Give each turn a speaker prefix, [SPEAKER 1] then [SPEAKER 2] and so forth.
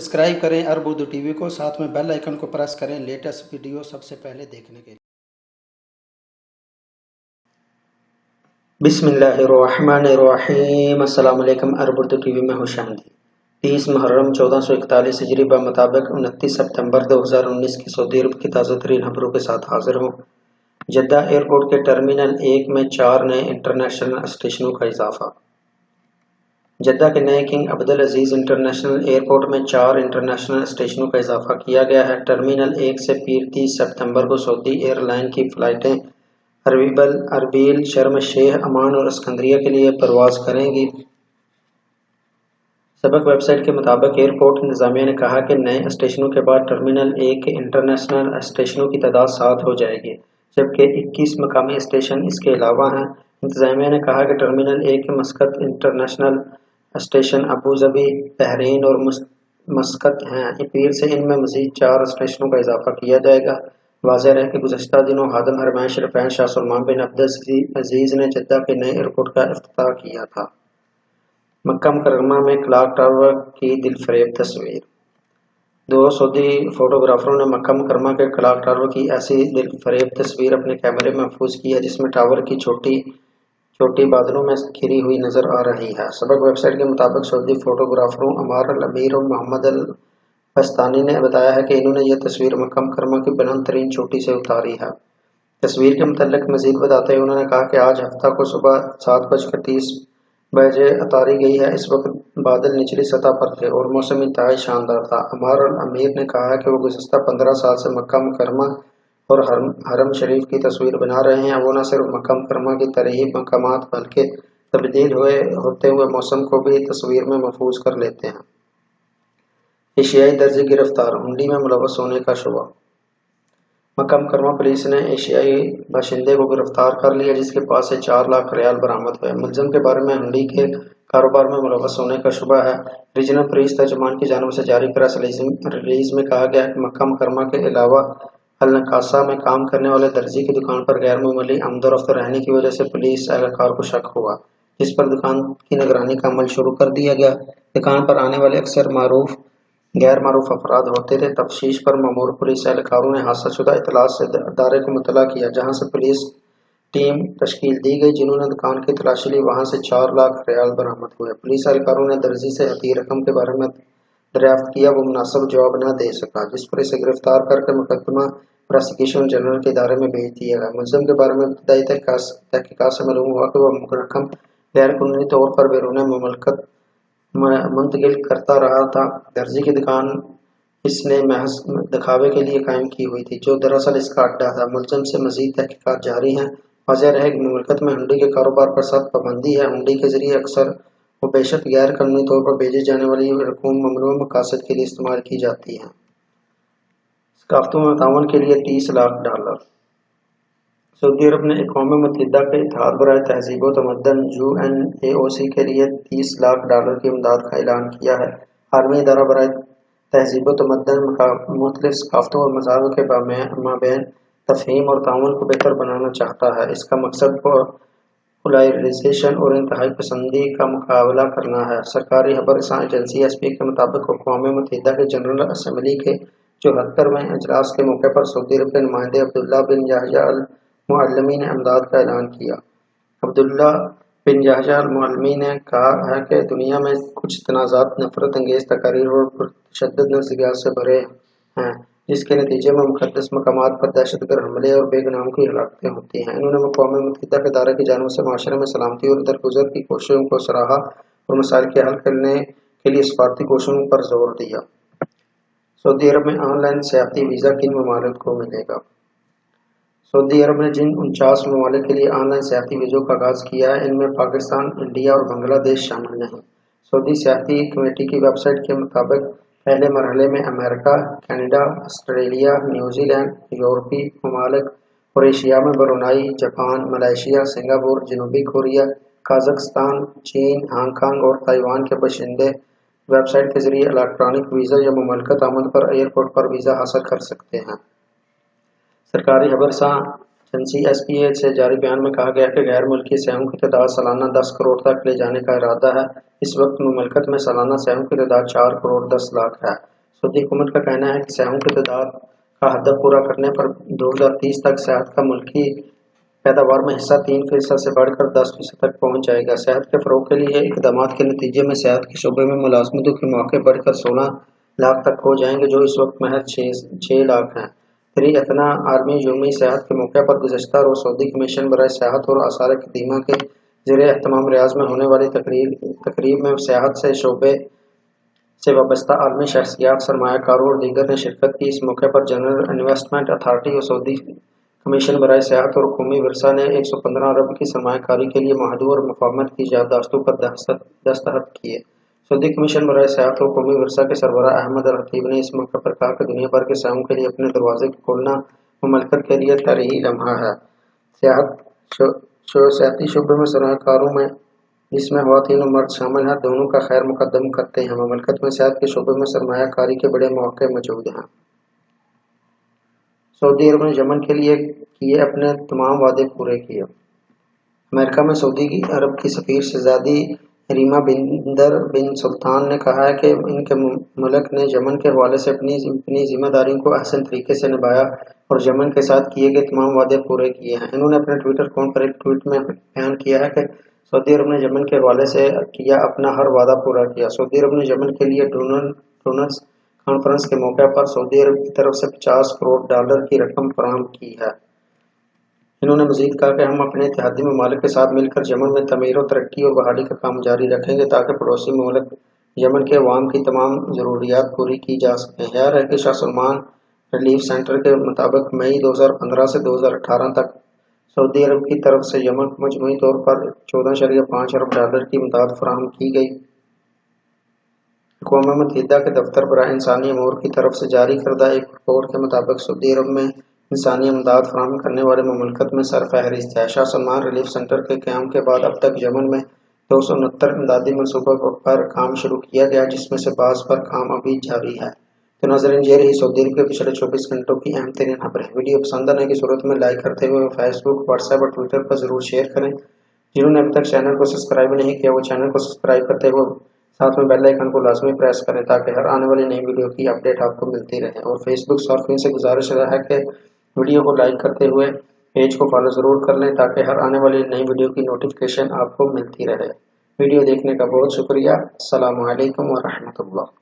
[SPEAKER 1] Subscribe करें अरब Urdu TV को, साथ में बेल आइकन को प्रेस करें लेटेस्ट वीडियो सबसे पहले देखने के लिए।
[SPEAKER 2] बिस्मिल्लाहिर्रहमानिर्रहीम। अस्सलाम वालेकुम। अरब उर्दू टीवी में खुश आमदीद। 30 मुहर्रम 1441 हिजरी ब मुताबिक 29 सितंबर 2019 की सऊदी अरब की ताज़ा तरीन खबरों के साथ हाजिर हूँ। जद्दा एयरपोर्ट के टर्मिनल 1 में 4 नए इंटरनेशनल स्टेशनों का इजाफा। जद्दा के नए किंग अब्दुल अजीज़ इंटरनेशनल एयरपोर्ट में 4 इंटरनेशनल स्टेशनों का इजाफा किया गया है। टर्मिनल 1 से पीर 30 सितंबर को सऊदी एयरलाइन की फ़्लाइटें अरबील, शर्म शेख, अमान और सिकंदरिया के लिए परवाज़ करेंगी। सबक वेबसाइट के मुताबिक एयरपोर्ट इंतज़ामिया ने कहा कि नए स्टेशनों के बाद टर्मिनल 1 के इंटरनेशनल स्टेशनों की तादाद 7 हो जाएगी, जबकि 21 मकामी स्टेशन इसके अलावा हैं। इंतज़ामिया ने कहा कि टर्मिनल 1 के मस्कत international station Abu Dhabi, Bahrain और मस्कत हैं। पीर से इनमें मज़ीद 4 स्टेशनों का इजाफा किया जाएगा। वाज़ेह है कि गुज़श्ता दिनों खादिम हरमैन शरीफैन शाह सलमान बिन अब्दुल अजीज़ ने जद्दा के नए एयरपोर्ट का इफ्तिताह किया था। मक्का मुकर्रमा में क्लॉक टावर की दिलफरेब तस्वीर। 2 सऊदी फोटोग्राफरों ने मक्का मुकर्रमा के क्लॉक टावर की ऐसी दिलफरेब तस्वीर अपने कैमरे में महफूज की है जिसमें टावर की छोटी बादलों में घिरी हुई नजर आ रही है। सबक वेबसाइट के मुताबिक सऊदी फोटोग्राफरों अमार अल अमीर और मोहम्मद अल बस्तानी ने बताया है कि इन्होंने यह तस्वीर मक्का मुकर्रमा की बुलंद तरीन चोटी से उतारी है। तस्वीर के मुताल्लिक मजीद बताते हुए उन्होंने कहा कि आज हफ्ता को सुबह 7:30 बजे उतारी गई है। इस वक्त बादल निचली सतह पर थे और मौसम इंतहाई शानदार था। अमार अल अमीर ने कहा कि वो गुज़श्ता 15 साल से मक्का मुकर्रमा और हरम शरीफ की तस्वीर बना रहे हैं। वो न सिर्फ मक्का मुकर्रमा की तरीब मकामात बल्कि तब्दील होते हुए मौसम को भी तस्वीर में महफूज कर लेते हैं। एशियाई दर्जी गिरफ्तार, हुंडी में मुलव्वस होने का शुबा। मक्का मुकर्रमा पुलिस ने एशियाई बाशिंदे को गिरफ्तार कर लिया जिसके पास से 4 लाख रियाल बरामद हुए। मुलजिम के बारे में हुंडी के कारोबार में मुलव्वस होने का शुबा है। रीजनल पुलिस तर्जुमान की जानिब से जारी प्रेस रिलीज में कहा गया है कि मक्का मुकर्रमा के अलावा अल-नकासा में काम करने वाले दर्जी की दुकान पर गैर मामूली आमदोरफ्त रहने की वजह से पुलिस एहलकार को शक हुआ, जिस पर दुकान की निगरानी का अमल शुरू कर दिया गया। दुकान पर आने वाले अक्सर गैर मारूफ अफराद होते थे। तफ्तीश पर मामूर पुलिस एहलकारों ने हादसाशुदा इत्तलात से अदारे को मुतला किया, जहां से पुलिस टीम तश्कील दी गई जिन्होंने दुकान की तलाशी ली। वहां से 4 लाख रियाल बरामद हुए। पुलिस एहलकारों ने दर्जी से हती रकम के बारे में दरियाफ्त किया, वो मुनासिब जवाब न दे सका, जिस पर इसे गिरफ्तार करके मुकदमा प्रोसिक्यूशन जनरल के इदारे में भेज दिया गया। मुलजिम के बारे में इब्तदाई तहकीकात से मालूम हुआ कि वह रकम गैर कानूनी तौर पर बैरून मुमलकत मुंतकिल करता रहा था। दर्जी की दुकान इसने महज दिखावे के लिए कायम की हुई थी, जो दरअसल इसका अड्डा था। मुलजिम से मजीद तहकीकात जारी हैं। वाज़ेह रहे कि मुमलकत में हुंडी के कारोबार पर सख्त पाबंदी है। हुंडी के जरिए अक्सर वो बेशक गैर कानूनी तौर पर भेजी जाने वाली रकूम ममनूअ मकासद के लिए इस्तेमाल की जाती हैं। सकाफतों में ताउन के लिए $30 लाख। सऊदी अरब ने अक़वाम मुत्तहिदा के इत्तेहाद बराए तहज़ीब व तमद्दुन UNAOC के लिए $30 लाख की इमदाद का ऐलान किया है। आलमी इदारा बराए तहज़ीब व तमद्दुन मुख्तलिफ सकाफतों और मज़ाहब के माबैन तफ़हीम और ताउन को बेहतर बनाना चाहता है। इसका मकसद पोलराइजेशन और इंतहाई पसंदी का मुकाबला करना है। सरकारी खबर एजेंसी SP के मुताबिक अक़वाम मुत्तहिदा के जनरल असम्बली के 74वें इजलास के मौके पर सऊदी अरब के नुमाइंदे अब्दुल्ला बिन याह्या अल मुअल्लिमी ने इमदाद का ऐलान किया। अब्दुल्ला बिन याह्या अल मुअल्लिमी ने कहा है कि दुनिया में कुछ तनाज़ात नफरत अंगेज तकारीर और पुरतशद्दुद नज़रियात से भरे हैं, जिसके नतीजे में मुक़द्दस मकामात पर दहशतगर्द हमले और बेगुनाहों की हलाकतें होती हैं। इन्होंने अक़वाम मुत्तहिदा के इदारे की जानिब से माशरे में सलामती और दरगुजर की कोशिशों को सराहा और मसाइल के हल करने के लिए सफारती कोशिशों पर जोर दिया। सऊदी अरब में ऑनलाइन सियाहती वीज़ा किन ममालिक को मिलेगा? सऊदी अरब ने जिन 49 ममालिक के लिए ऑनलाइन सियाहती वीज़ों का आगाज़ किया है, इनमें पाकिस्तान, इंडिया और बांग्लादेश शामिल नहीं। सऊदी सियाहती कमेटी की वेबसाइट के मुताबिक पहले मरहले में अमेरिका, कनाडा, ऑस्ट्रेलिया, न्यूजीलैंड, यूरोपीय ममालिक और एशिया में ब्रुनाई, जापान, मलेशिया, सिंगापुर, जनूबी कोरिया, कजाकिस्तान, चीन, हांगकांग और ताइवान के बाशिंदे वेबसाइट के जरिए इलेक्ट्रॉनिक वीज़ा या मुमलकत आमद पर एयरपोर्ट पर वीज़ा हासिल कर सकते हैं। सरकारी खबर एजेंसी SPA से जारी बयान में कहा गया कि गैर मुल्की सयाहों की तादाद सालाना 10 करोड़ तक ले जाने का इरादा है। इस वक्त मुमलकत में सालाना सयाहों की तादाद 4 करोड़ 10 लाख है। सऊदी हुकूमत का कहना है कि सयाहों की तादाद का हदफ पूरा करने पर 2030 तक सेहत का मुल्की पैदावार में हिस्सा 3% से बढ़कर 10% तक पहुँच जाएगा। सेहत के फ़रोग़ के लिए इक़दामात के नतीजे में सेहत के शोबे में मुलाज़मतों के मौके बढ़कर 16 लाख तक हो जाएंगे, जो इस वक्त महज 6 लाख हैं। फ्री अतना आर्मी यौमी सेहत के मौके पर गुज़श्ता रोज़ सऊदी कमीशन बराए सेहत और आसार क़दीमा के ज़ेरे एहतमाम रियाज़ में होने वाली तकरीब में सेहत से शोबे से वाबस्ता आलमी शख्सियात, सरमायाकारों और दीगर ने शिरकत की। इस मौके पर जनरल इन्वेस्टमेंट अथॉरिटी और सऊदी कमीशन बराए सेहत और कौमी विरसा ने 115 अरब की सरमायाकारी के लिए माहदू और मुफाहमत की याददाश्तों पर दस्तखत किए। सऊदी कमीशन बराए सेहत और कौमी विरसा के सरबराह अहमद अल खतीब ने इस मौके पर कहा कि दुनिया भर के सयाहों के लिए अपने दरवाजे खोलना मुमलकत के लिए तारीखी लम्हा है। सियाती शोबे में सरमायाकारों में जिसमें ख़वातीन और मर्द शामिल हैं, दोनों का खैर मुकद्दम करते हैं। मुमलकत में सेहत के शोबे में सरमायाकारी के बड़े मौके मौजूद हैं। सऊदी अरब ने यमन के लिए किए अपने तमाम वादे पूरे किए। अमेरिका में सऊदी अरब की सफ़ीर शहज़ादी रीमा बिंदर बिन सुल्तान ने कहा है कि इनके मुल्क ने यमन के हवाले से अपनी जिम्मेदारियों को अहसन तरीके से निभाया और यमन के साथ किए गए तमाम वादे पूरे किए हैं। इन्होंने अपने ट्विटर अकाउंट पर एक ट्वीट में बयान किया है कि सऊदी अरब ने यमन के हवाले से किया अपना हर वादा पूरा किया। सऊदी अरब ने यमन के लिए डोनर्स कॉन्फ्रेंस के मौके पर सऊदी अरब की तरफ से $50 करोड़ की रकम फराहम की है। इन्होंने मजीद कहा कि हम अपने इत्तेहादी ममालिक के साथ मिलकर यमन में तमीर और तरक्की और बहाली का काम जारी रखेंगे ताकि पड़ोसी मुल्क यमन के अवाम की तमाम ज़रूरियात पूरी की जा सकें। ख्याल है कि शाह सलमान रिलीफ सेंटर के मुताबिक मई 2015 से 2018 तक सऊदी अरब की तरफ से यमन को मजमूई तौर पर $14.5 अरब की इमदाद फराहम की गई। अक़वाम मुत्तहिदा के दफ्तर बराए इंसानी अमूर की तरफ से जारी करदा एक रिपोर्ट के मुताबिक सऊदी अरब में इंसानी इमदाद फराहम करने वाले मुमलकत में सरफहरिस्त है। शाह सलमान रिलीफ सेंटर के क़याम के बाद अब तक यमन में 269 इमदादी मनसूबों पर काम शुरू किया गया, जिसमें से बाज़ पर काम अभी जारी है। तो नाज़रीन, ये रही सऊदी अरब के पिछले 24 घंटों की अहम तरीन खबरें। वीडियो पसंद आने की सूरत में लाइक करते हुए फेसबुक, व्हाट्सएप और ट्विटर पर ज़रूर शेयर करें। जिन्होंने अभी तक चैनल को सब्सक्राइब नहीं किया, वो चैनल को सब्सक्राइब करते हुए साथ में बेल आइकन को लाजमी प्रेस करें ताकि हर आने वाली नई वीडियो की अपडेट आपको मिलती रहे। और फेसबुक सार्फिन से गुजारिश है कि वीडियो को लाइक करते हुए पेज को फॉलो ज़रूर कर लें ताकि हर आने वाली नई वीडियो की नोटिफिकेशन आपको मिलती रहे। वीडियो देखने का बहुत शुक्रिया। अस्सलामु अलैकुम व रहमतुल्लाह।